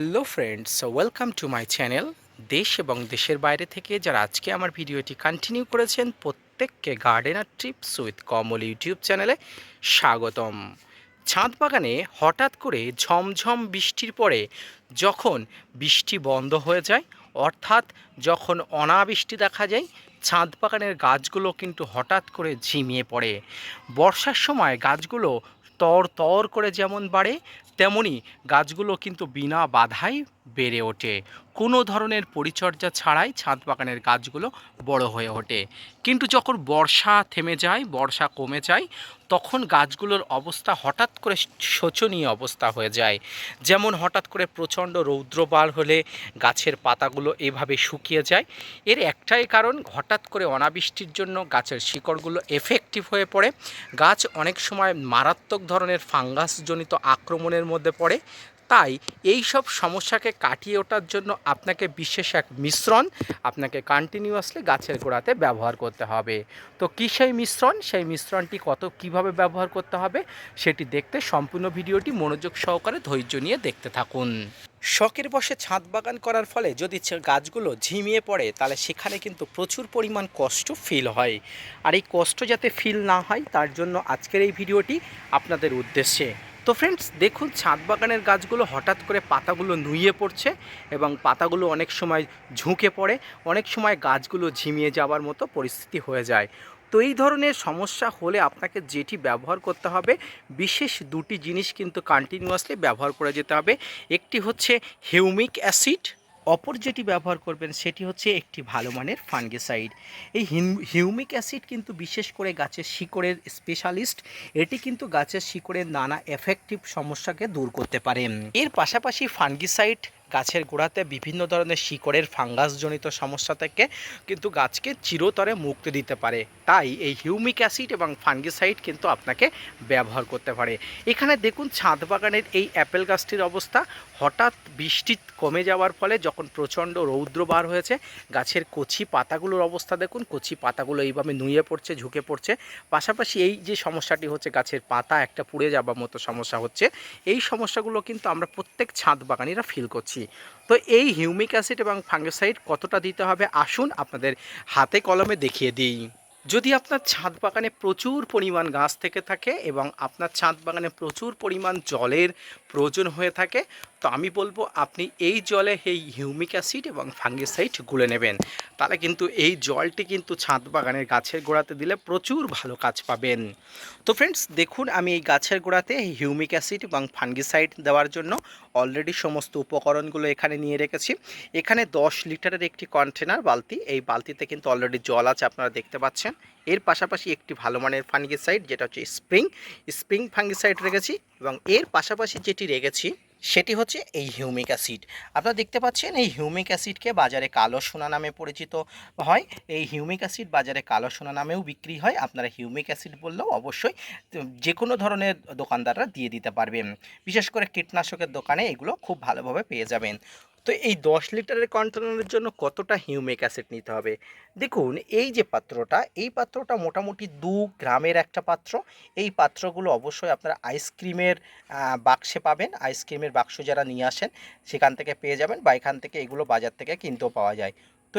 Hello friends, welcome to my channel. দেশ এবং দেশের বাইরে থেকে যারা আজকে আমার ভিডিওটি কন্টিনিউ করেছেন প্রত্যেককে gardener TRIPS with Kamal YouTube চ্যানেলে স্বাগতম। ছাদ বাগানে হঠাৎ করে ঝমঝম বৃষ্টির পরে যখন বৃষ্টি বন্ধ হয়ে যায়, অর্থাৎ যখন অনাবৃষ্টি দেখা যায়, ছাদ বাগানের গাছগুলো কিন্তু হঠাৎ করে ঝিমিয়ে পড়ে। বর্ষার সময় গাছগুলো তর তর করে যেমন বাড়ে, তেমনি গাছগুলো কিন্তু বিনা বাধায় বেড়ে ওঠে। কোনো ধরনের পরিচর্যা ছাড়াই ছাদ বাগানের গাছগুলো বড় হয়ে ওঠে। কিন্তু যখন বর্ষা থেমে যায়, বর্ষা কমে যায়, তখন গাছগুলোর অবস্থা হঠাৎ করে শোচনীয় অবস্থা হয়ে যায়। যেমন হঠাৎ করে প্রচণ্ড রৌদ্রবাল হলে গাছের পাতাগুলো এভাবে শুকিয়ে যায়। এর একটাই কারণ, হঠাৎ করে অনাবৃষ্টির জন্য গাছের শিকড়গুলো এফেক্টিভ হয়ে পড়ে। গাছ অনেক সময় মারাত্মক ধরনের ফাঙ্গাসজনিত আক্রমণের মধ্যে পড়ে। তাই এই সব সমস্যাকে কাটিয়ে ওঠার জন্য আপনাকে বিশেষ এক মিশ্রণ আপনাকে কন্টিনিউয়াসলি গাছের গোড়াতে ব্যবহার করতে হবে। তো কী সেই মিশ্রণ, সেই মিশ্রণটি কীভাবে ব্যবহার করতে হবে সেটি দেখতে সম্পূর্ণ ভিডিওটি মনোযোগ সহকারে ধৈর্য নিয়ে দেখতে থাকুন। শখের বশে ছাদ বাগান করার ফলে যদি গাছগুলো ঝিমিয়ে পড়ে, তাহলে সেখানে কিন্তু প্রচুর পরিমাণ কষ্ট ফিল হয়। আর এই কষ্ট যাতে ফিল না হয়, তার জন্য আজকের এই ভিডিওটি আপনাদের উদ্দেশ্যে। তো ফ্রেন্ডস, দেখুন ছাদ বাগানের গাছগুলো হঠাৎ করে পাতাগুলো নুয়ে পড়ছে এবং পাতাগুলো অনেক সময় ঝুঁকে পড়ে, অনেক সময় গাছগুলো ঝিমিয়ে যাওয়ার মতো পরিস্থিতি হয়ে যায়। তো এই ধরনের সমস্যা হলে আপনাকে যেটি ব্যবহার করতে হবে, বিশেষ দুটি জিনিস কিন্তু কন্টিনিউয়াসলি ব্যবহার করে যেতে হবে। একটি হচ্ছে হিউমিক অ্যাসিড, অপর যেটি ব্যবহার করবেন সেটি হচ্ছে একটি ভালো মানের ফাঙ্গিসাইড। এই হিউমিক অ্যাসিড কিন্তু বিশেষ করে গাছের শিকড়ের স্পেশালিস্ট। এটি কিন্তু গাছের শিকড়ের নানা এফেক্টিভ সমস্যাকে দূর করতে পারে। এর পাশাপাশি ফাঙ্গিসাইড গাছের গোড়াতে বিভিন্ন ধরনের শিকড়ের ফাঙ্গাসজনিত সমস্যা থেকে কিন্তু গাছকে চিরতরে মুক্তি দিতে পারে। তাই এই হিউমিক অ্যাসিড এবং ফাঙ্গিসাইড কিন্তু আপনাকে ব্যবহার করতে পারে। এখানে দেখুন ছাদ বাগানের এই অ্যাপেল গাছটির অবস্থা। হঠাৎ বৃষ্টি কমে যাওয়ার ফলে যখন প্রচণ্ড রৌদ্র বার হয়েছে, গাছের কচি পাতাগুলোর অবস্থা দেখুন। কচি পাতাগুলো এইভাবে নুয়ে পড়ছে, ঝুঁকে পড়ছে। পাশাপাশি এই যে সমস্যাটি হচ্ছে, গাছের পাতা একটা পুড়ে যাবার মতো সমস্যা হচ্ছে, এই সমস্যাগুলো কিন্তু আমরা প্রত্যেক ছাদ বাগানিরা ফিল করছি। তো এই হিউমিক অ্যাসিড এবং ফাঙ্গিসাইড কতটা দিতে হবে, আসুন আপনাদের হাতে কলমে দেখিয়ে দিই। যদি আপনার ছাদ বাগানে প্রচুর পরিমাণ গাছ থেকে থাকে এবং আপনার ছাদ বাগানে প্রচুর পরিমাণ জলের প্রয়োজন হয়ে থাকে, তো আমি বলবো আপনি এই জলে এই হিউমিক অ্যাসিড এবং ফাঙ্গিসাইড গুলে নেবেন। তাহলে কিন্তু এই জলটি কিন্তু ছাদ বাগানের গাছের গোড়াতে দিলে প্রচুর ভালো কাজ পাবেন। তো ফ্রেন্ডস, দেখুন আমি এই গাছের গোড়াতে হিউমিক অ্যাসিড এবং ফাঙ্গিসাইড দেওয়ার জন্য অলরেডি সমস্ত উপকরণগুলো এখানে নিয়ে রেখেছি। এখানে 10 লিটারের একটি কন্টেনার বালতি, এই বালতিতে কিন্তু অলরেডি জল আছে, আপনারা দেখতে পাচ্ছেন। এর পাশাপাশি একটি ভালো মানের ফাঙ্গিসাইড, যেটা হচ্ছে স্প্রিং ফাঙ্গিসাইড রেখেছি, এবং এর পাশাপাশি যেটি রেখেছি সেটি হচ্ছে এই হিউমিক অ্যাসিড। আপনারা দেখতে পাচ্ছেন এই হিউমিক অ্যাসিডকে বাজারে কালো সোনা নামে পরিচিত হয়। এই হিউমিক অ্যাসিড বাজারে কালো সোনা নামেও বিক্রি হয়। আপনারা হিউমিক অ্যাসিড বললেও অবশ্যই যে কোনো ধরনের দোকানদাররা দিয়ে দিতে পারবেন। বিশেষ করে কীটনাশকের দোকানে এগুলো খুব ভালোভাবে পেয়ে যাবেন। তো এই 10 লিটারের কন্টেনারের জন্য কতটা হিউমিক অ্যাসিড নিতে হবে, দেখুন এই যে পাত্রটা, এই পাত্রটা মোটামুটি 2 গ্রামের একটা পাত্র। এই পাত্রগুলো অবশ্যই আপনারা আইসক্রিমের বাক্সে পাবেন। আইসক্রিমের বাক্স যারা নিয়ে আসেন সেখান থেকে পেয়ে যাবেন, বা এখান থেকে এগুলো বাজার থেকে কিনতেও পাওয়া যায়। তো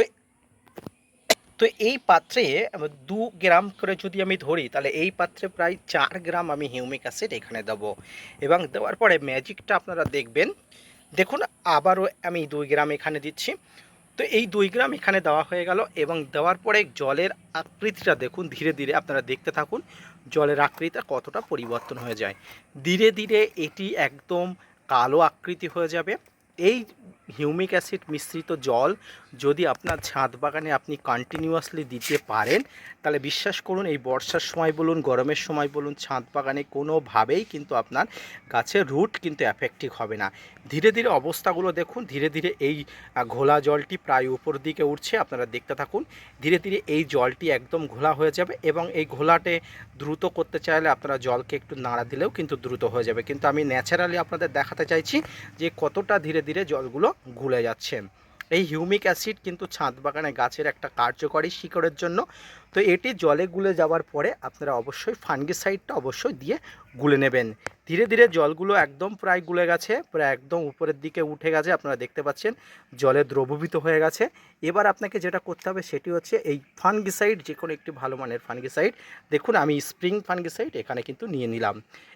তো এই পাত্রে 2 গ্রাম করে যদি আমি ধরি, তাহলে এই পাত্রে প্রায় 4 গ্রাম আমি হিউমিক অ্যাসিড এখানে দেবো। এবং দেওয়ার পরে ম্যাজিকটা আপনারা দেখবেন। দেখুন আবারও আমি 2 গ্রাম এখানে দিচ্ছি। তো এই 2 গ্রাম এখানে দেওয়া হয়ে গেল, এবং দেওয়ার পরে জলের আকৃতিটা দেখুন, ধীরে ধীরে আপনারা দেখতে থাকুন জলের আকৃতিটা কতটা পরিবর্তন হয়ে যায়। ধীরে ধীরে এটি একদম কালো আকৃতি হয়ে যাবে। এই হিউমিক অ্যাসিড মিশ্রিত জল যদি আপনার ছাদ বাগানে আপনি কন্টিনিউয়াসলি দিতে পারেন, তাহলে বিশ্বাস করুন এই বর্ষার সময় বলুন, গরমের সময় বলুন, ছাদ বাগানে কোনোভাবেই কিন্তু আপনার গাছের রুট কিন্তু এফেক্টিভ হবে না। ধীরে ধীরে অবস্থাগুলো দেখুন, ধীরে ধীরে এই ঘোলা জলটি প্রায় উপর দিকে উঠছে, আপনারা দেখতে থাকুন। ধীরে ধীরে এই জলটি একদম ঘোলা হয়ে যাবে, এবং এই ঘোলাটে দ্রুত করতে চাইলে আপনারা জলকে একটু নাড়া দিলেও কিন্তু দ্রুত হয়ে যাবে। কিন্তু আমি ন্যাচারালি আপনাদের দেখাতে চাইছি যে কতটা ধীরে ধীরে জলগুলো ঘুলে যাচ্ছে। এই হিউমিক অ্যাসিড কিন্তু ছাদ বাগানে গাছের একটা কার্যকরী শিকড়ের জন্য। তো এটি জলে গুলে যাওয়ার পরে আপনারা অবশ্যই ফাঙ্গিসাইডটা অবশ্যই দিয়ে গুলে নেবেন। ধীরে ধীরে জলগুলো একদম প্রায় গুলে গেছে, প্রায় একদম উপরের দিকে উঠে গেছে, আপনারা দেখতে পাচ্ছেন জলে দ্রবীভূত হয়ে গেছে। এবার আপনাকে যেটা করতে হবে সেটি হচ্ছে এই ফাঙ্গিসাইড, যে কোনো একটি ভালো মানের ফাঙ্গিসাইড, দেখুন আমি স্প্রিং ফাঙ্গিসাইড এখানে কিন্তু নিয়ে নিলাম।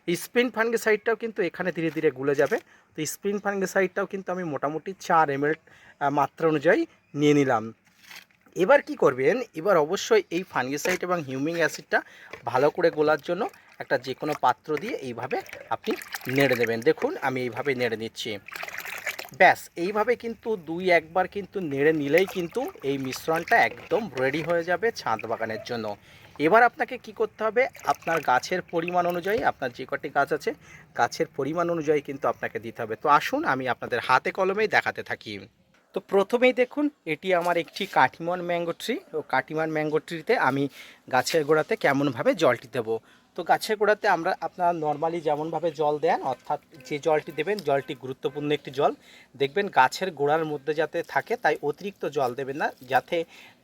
এই স্প্রিং ফাঙ্গিসাইডটাও কিন্তু এখানে ধীরে ধীরে গুলে যাবে। তো স্প্রিং ফাঙ্গিসাইডটাও কিন্তু আমি মোটামুটি 4 ml মাত্রা অনুযায়ী নিয়ে নিলাম। এবার কি করবেন, এবার অবশ্যই এই ফাঙ্গিসাইড এবং হিউমিক অ্যাসিডটা ভালো করে গোলার জন্য একটা যে কোনো পাত্র দিয়ে এইভাবে আপনি নেড়ে দেবেন। দেখুন আমি এইভাবে নেড়ে নিচ্ছি। ব্যাস এইভাবে কিন্তু 2-1 বার কিন্তু নেড়ে নিলেই কিন্তু এই মিশ্রণটা একদম রেডি হয়ে যাবে ছাদ বাগানের জন্য। এবার আপনাকে কি করতে হবে, আপনার গাছের পরিমাণ অনুযায়ী, আপনার যে কটি গাছ আছে গাছের পরিমাণ অনুযায়ী কিন্তু আপনাকে দিতে হবে। তো আসুন আমি আপনাদের হাতে কলমেই দেখাতে থাকি। তো প্রথমেই দেখুন এটি আমার একটি কাটিমন ম্যাঙ্গো ট্রি। ও কাটিমন ম্যাঙ্গো ট্রিতে আমি গাছের গোড়াতে কেমনভাবে জলটি দেবো। তো গাছের গোড়াতে আপনারা নর্মালি যেমনভাবে জল দেন, অর্থাৎ যে জলটি দেবেন জলটি গুরুত্বপূর্ণ একটি জল, দেখবেন গাছের গোড়ার মধ্যে যাতে থাকে, তাই অতিরিক্ত জল দেবেন না, যাতে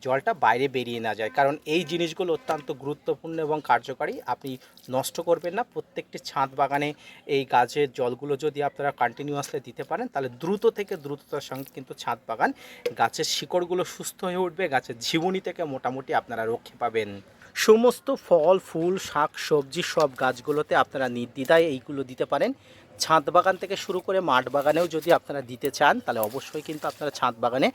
জলটা বাইরে বেরিয়ে না যায়। কারণ এই জিনিসগুলো অত্যন্ত গুরুত্বপূর্ণ এবং কার্যকারী, আপনি নষ্ট করবেন না। প্রত্যেকটি ছাদ বাগানে এই গাছের জলগুলো যদি আপনারা কন্টিনিউয়াসলি দিতে পারেন, তাহলে দ্রুত থেকে দ্রুততার সঙ্গে কিন্তু ছাদ বাগান গাছের শিকড়গুলো সুস্থ হয়ে উঠবে, গাছের জীবনী থেকে মোটামুটি আপনারা রক্ষা পাবেন। সমস্ত ফল ফুল শাক সবজি সব গাছগুলোতে আপনারা নির্দ্বিধায় এইগুলো দিতে পারেন। ছাদ বাগান থেকে শুরু করে মাঠ বাগানেও যদি আপনারা দিতে চান, তাহলে অবশ্যই কিন্তু আপনারা ছাদ বাগানে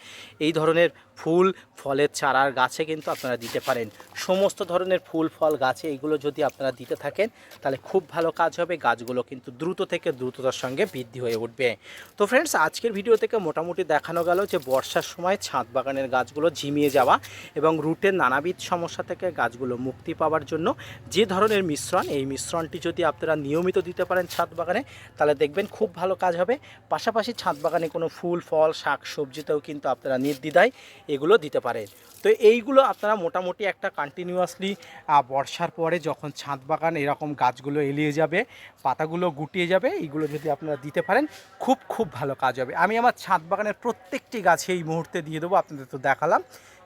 এই ধরনের ফুল ফলের চারার গাছে কিন্তু আপনারা দিতে পারেন। সমস্ত ধরনের ফুল ফল গাছে এইগুলো যদি আপনারা দিতে থাকেন, তাহলে খুব ভালো কাজ হবে, গাছগুলো কিন্তু দ্রুত থেকে দ্রুততার সঙ্গে বৃদ্ধি হয়ে উঠবে। তো ফ্রেন্ডস, আজকের ভিডিও থেকে মোটামুটি দেখানো গেল যে বর্ষার সময় ছাদ বাগানের গাছগুলো ঝিমিয়ে যাওয়া এবং রুটের নানাবিধ সমস্যা থেকে গাছগুলো মুক্তি পাওয়ার জন্য যে ধরনের মিশ্রণ, এই মিশ্রণটি যদি আপনারা নিয়মিত দিতে পারেন ছাদ বাগানে, তাহলে দেখবেন খুব ভালো কাজ হবে। পাশাপাশি ছাদ বাগানে কোনো ফুল ফল শাক সবজিতেও কিন্তু আপনারা নির্দ্বিধায় এগুলো দিতে পারেন। তো এইগুলো আপনারা মোটামুটি একটা কন্টিনিউয়াসলি বর্ষার পরে যখন ছাদ বাগান এরকম গাছগুলো এলিয়ে যাবে, পাতাগুলো গুটিয়ে যাবে, এইগুলো যদি আপনারা দিতে পারেন খুব ভালো কাজ হবে। আমি আমার ছাদ বাগানের প্রত্যেকটি গাছে এই মুহূর্তে দিয়ে দেবো। আপনাদের তো দেখালাম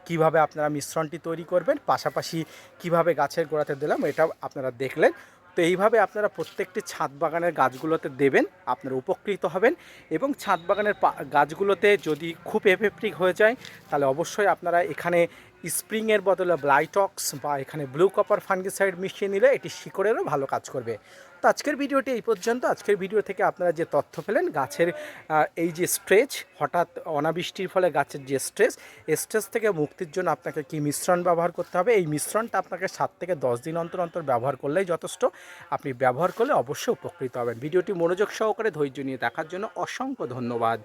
কিভাবে আপনারা মিশ্রণটি তৈরি করবেন, পাশাপাশি কিভাবে গাছের গোড়াতে দিলাম, এটা আপনারা দেখলেন। তো এইভাবে আপনারা প্রত্যেকটি ছাদ বাগানের গাছগুলোতে দেবেন, আপনারা উপকৃত হবেন। এবং ছাদ বাগানের গাছগুলোতে যদি খুব এফেক্টিভ হয়ে যায়, তাহলে অবশ্যই আপনারা এখানে স্প্রিংয়ের বদলে ব্লাইটক্স বা এখানে ব্লু কপার ফাঙ্গিসাইড মিশিয়ে নিলে এটি শিকড়েরও ভালো কাজ করবে। তো আজকের ভিডিওটি এই পর্যন্ত। আজকের ভিডিও থেকে আপনারা যে তথ্য পেলেন, গাছের এই যে স্ট্রেস, হঠাৎ অনাবৃষ্টির ফলে গাছের যে স্ট্রেস থেকে মুক্তির জন্য আপনাকে কি মিশ্রণ ব্যবহার করতে হবে, এই মিশ্রণটা আপনাকে 7 থেকে 10 দিন অন্তর অন্তর ব্যবহার করলেই যথেষ্ট। আপনি ব্যবহার করলে অবশ্যই উপকৃত হবেন। ভিডিওটি মনোযোগ সহকারে ধৈর্য নিয়ে দেখার জন্য অসংখ্য ধন্যবাদ।